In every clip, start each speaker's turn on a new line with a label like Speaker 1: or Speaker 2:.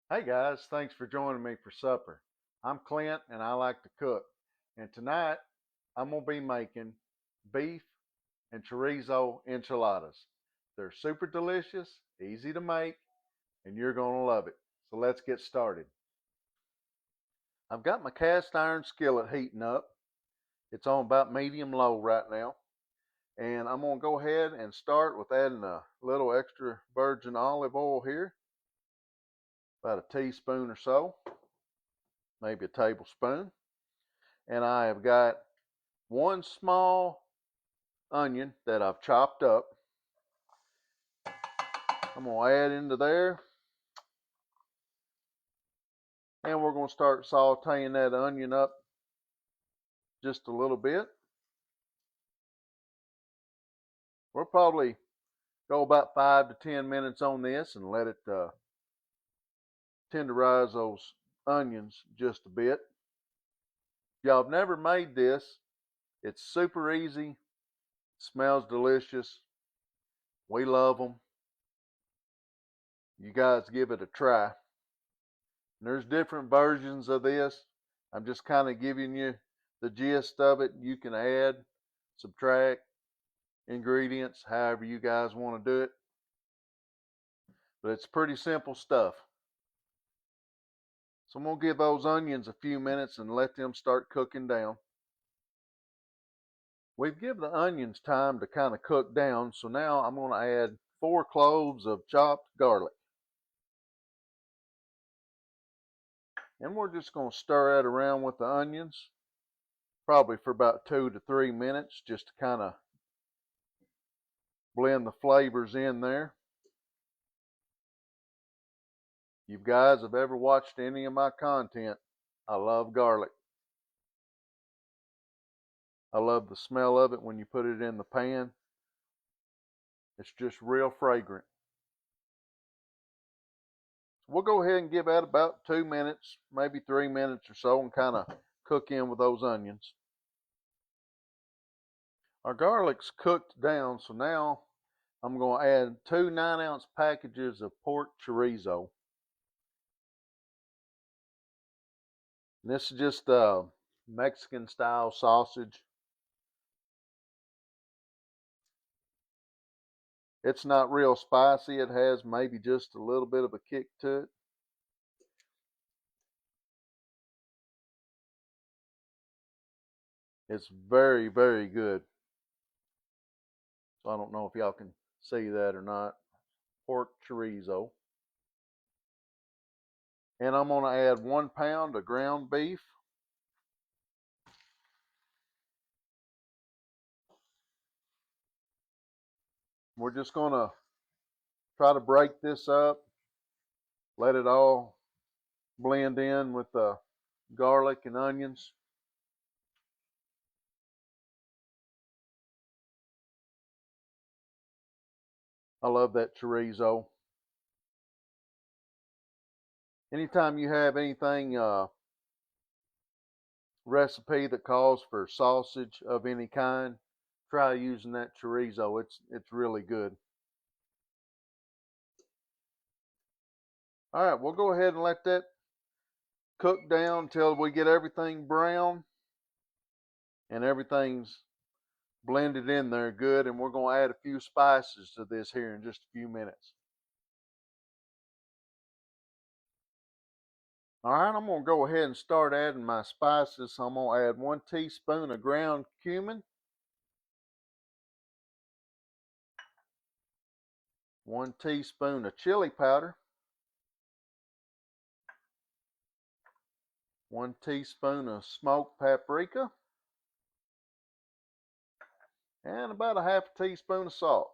Speaker 1: Hey guys, thanks for joining me for supper. I'm Clint and I like to cook. And tonight I'm going to be making beef and chorizo enchiladas. They're super delicious, easy to make, and you're going to love it. So let's get started. I've got my cast iron skillet heating up. It's on about medium low right now. And I'm going to go ahead and start with adding a little extra virgin olive oil here, about a teaspoon or so, maybe a tablespoon. And I have got one small onion that I've chopped up. I'm going to add into there, and we're going to start sauteing that onion up just a little bit. We'll probably go about 5 to 10 minutes on this and let it tenderize those onions just a bit. If y'all have never made this, it's super easy, smells delicious. We love them. You guys give it a try. And there's different versions of this. I'm just kind of giving you the gist of it. You can add, subtract ingredients, however you guys want to do it. But it's pretty simple stuff. So I'm going to give those onions a few minutes and let them start cooking down. We've given the onions time to kind of cook down. So now I'm going to add 4 cloves of chopped garlic. And we're just going to stir that around with the onions, probably for about 2 to 3 minutes, just to kind of blend the flavors in there. You guys have ever watched any of my content, I love garlic. I love the smell of it when you put it in the pan. It's just real fragrant. So we'll go ahead and give that about 2 minutes, maybe 3 minutes or so, and kind of cook in with those onions. Our garlic's cooked down, so now I'm going to add 2 9-ounce packages of pork chorizo. And this is just Mexican style sausage. It's not real spicy. It has maybe just a little bit of a kick to it. It's very, very good. So I don't know if y'all can see that or not. Pork chorizo. And I'm going to add 1 pound of ground beef. We're just going to try to break this up. Let it all blend in with the garlic and onions. I love that chorizo. Anytime you have anything recipe that calls for sausage of any kind, try using that chorizo. It's really good. All right, we'll go ahead and let that cook down until we get everything brown and everything's blended in there good. And we're going to add a few spices to this here in just a few minutes. All right, I'm going to go ahead and start adding my spices. I'm going to add 1 teaspoon of ground cumin, 1 teaspoon of chili powder, 1 teaspoon of smoked paprika, and about a half a teaspoon of salt.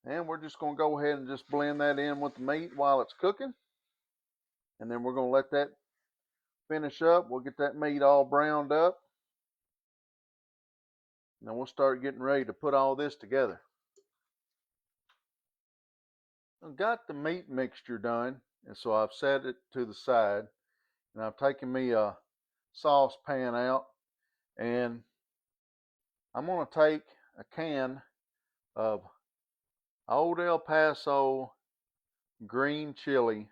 Speaker 1: And we're just going to go ahead and just blend that in with the meat while it's cooking. And then we're going to let that finish up. We'll get that meat all browned up. And then we'll start getting ready to put all this together. I've got the meat mixture done, and so I've set it to the side. And I've taken me a saucepan out, and I'm going to take a can of Old El Paso green chili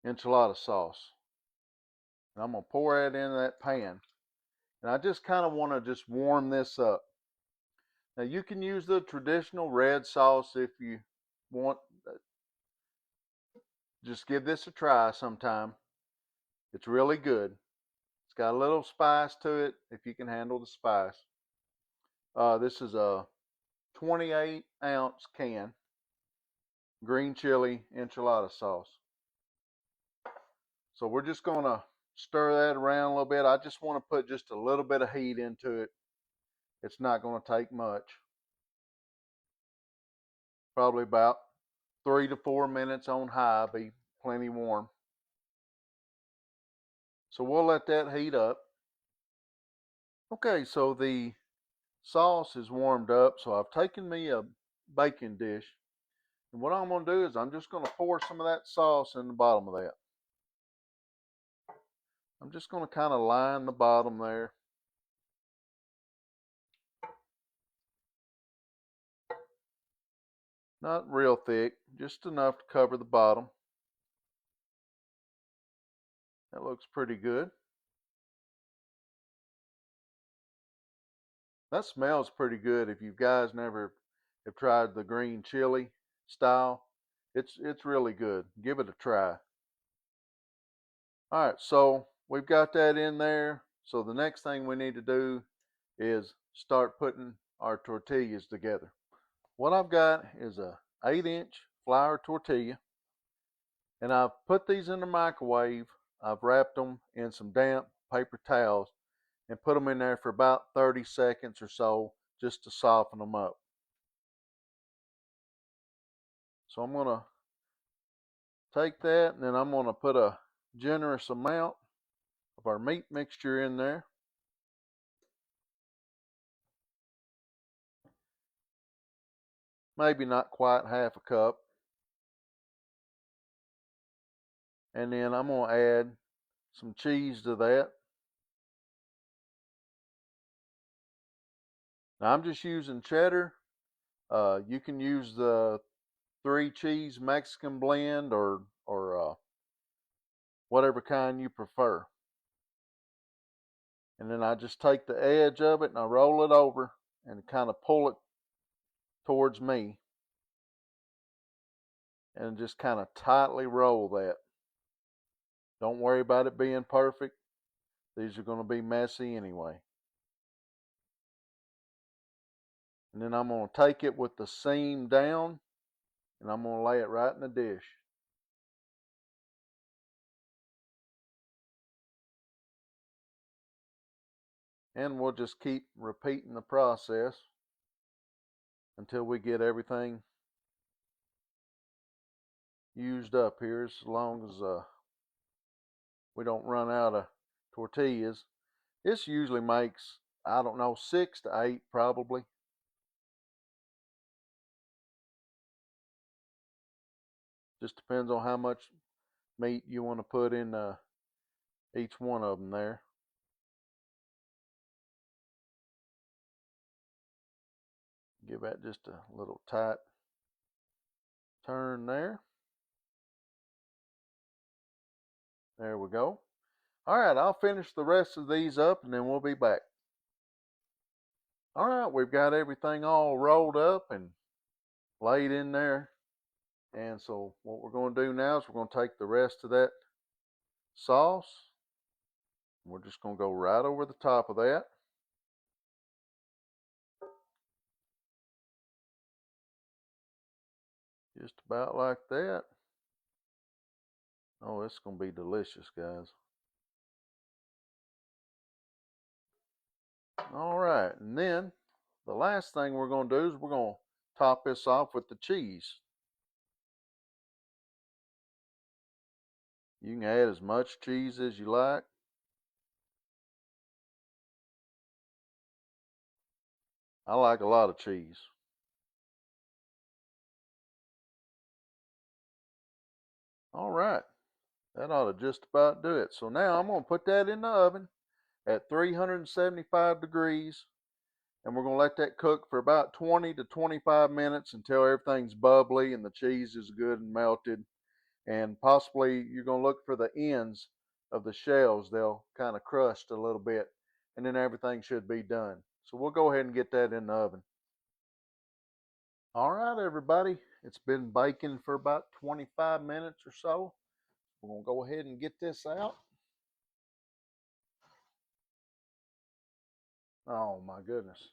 Speaker 1: enchilada sauce. And I'm going to pour that into that pan. And I just kind of want to just warm this up. Now you can use the traditional red sauce if you want. Just give this a try sometime. It's really good. It's got a little spice to it if you can handle the spice. This is a 28-ounce can green chili enchilada sauce. So we're just going to stir that around a little bit. I just want to put just a little bit of heat into it. It's not going to take much. Probably about 3 to 4 minutes on high, be plenty warm. So we'll let that heat up. Okay, so the sauce is warmed up. So I've taken me a baking dish. And what I'm going to do is I'm just going to pour some of that sauce in the bottom of that. I'm just going to kind of line the bottom there. Not real thick, just enough to cover the bottom. That looks pretty good. That smells pretty good. If you guys never have tried the green chili style, it's really good. Give it a try. All right, so we've got that in there. So the next thing we need to do is start putting our tortillas together. What I've got is a 8-inch flour tortilla, and I've put these in the microwave. I've wrapped them in some damp paper towels and put them in there for about 30 seconds or so just to soften them up. So I'm going to take that and then I'm going to put a generous amount of our meat mixture in there. Maybe not quite half a cup. And then I'm going to add some cheese to that. Now I'm just using cheddar. You can use the 3-cheese Mexican blend or whatever kind you prefer. And then I just take the edge of it and I roll it over and kind of pull it towards me and just kind of tightly roll that. Don't worry about it being perfect. These are going to be messy anyway. And then I'm going to take it with the seam down and I'm going to lay it right in the dish. And we'll just keep repeating the process until we get everything used up here, as long as we don't run out of tortillas. This usually makes, I don't know, 6 to 8 probably. Just depends on how much meat you want to put in each one of them there. Give that just a little tight turn there. There we go. All right, I'll finish the rest of these up and then we'll be back. All right, we've got everything all rolled up and laid in there. And so what we're going to do now is we're going to take the rest of that sauce. We're just going to go right over the top of that. Just about like that. Oh, it's going to be delicious, guys. All right, and then the last thing we're going to do is we're going to top this off with the cheese. You can add as much cheese as you like. I like a lot of cheese. All right, that ought to just about do it. So now I'm going to put that in the oven at 375 degrees And we're going to let that cook for about 20 to 25 minutes until everything's bubbly and the cheese is good and melted. And possibly you're going to look for the ends of the shells. They'll kind of crust a little bit, and then everything should be done. So we'll go ahead and get that in the oven. All right, everybody. It's been baking for about 25 minutes or so. We're going to go ahead and get this out. Oh my goodness.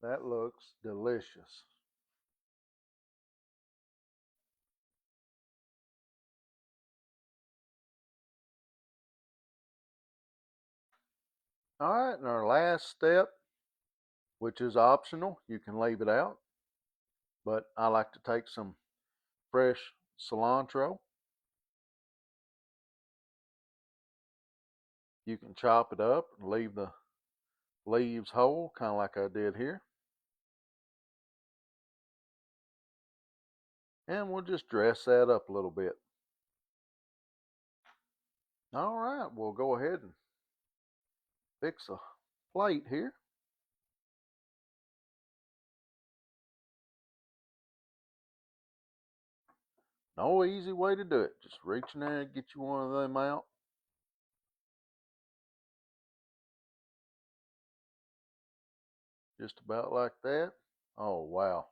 Speaker 1: That looks delicious. All right, and our last step, which is optional, you can leave it out, but I like to take some fresh cilantro. You can chop it up and leave the leaves whole, kind of like I did here. And we'll just dress that up a little bit. All right, we'll go ahead and fix a plate here. No easy way to do it. Just reach in there and get you one of them out. Just about like that. Oh, wow.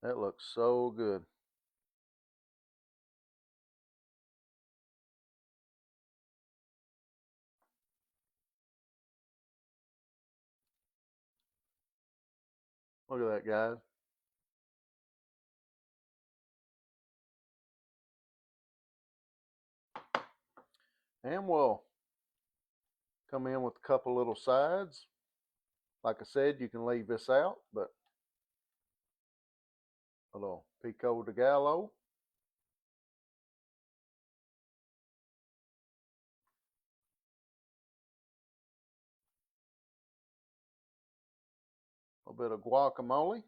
Speaker 1: That looks so good. Look at that, guys. And we'll come in with a couple little sides. Like I said, you can leave this out, but a little pico de gallo. A little bit of guacamole.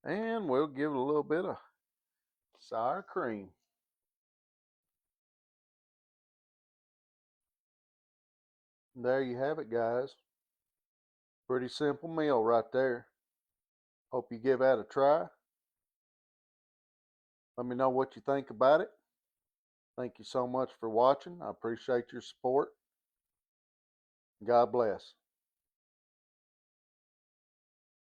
Speaker 1: And we'll give it a little bit of sour cream. And there you have it, guys. Pretty simple meal right there. Hope you give that a try. Let me know what you think about it. Thank you so much for watching. I appreciate your support. God bless.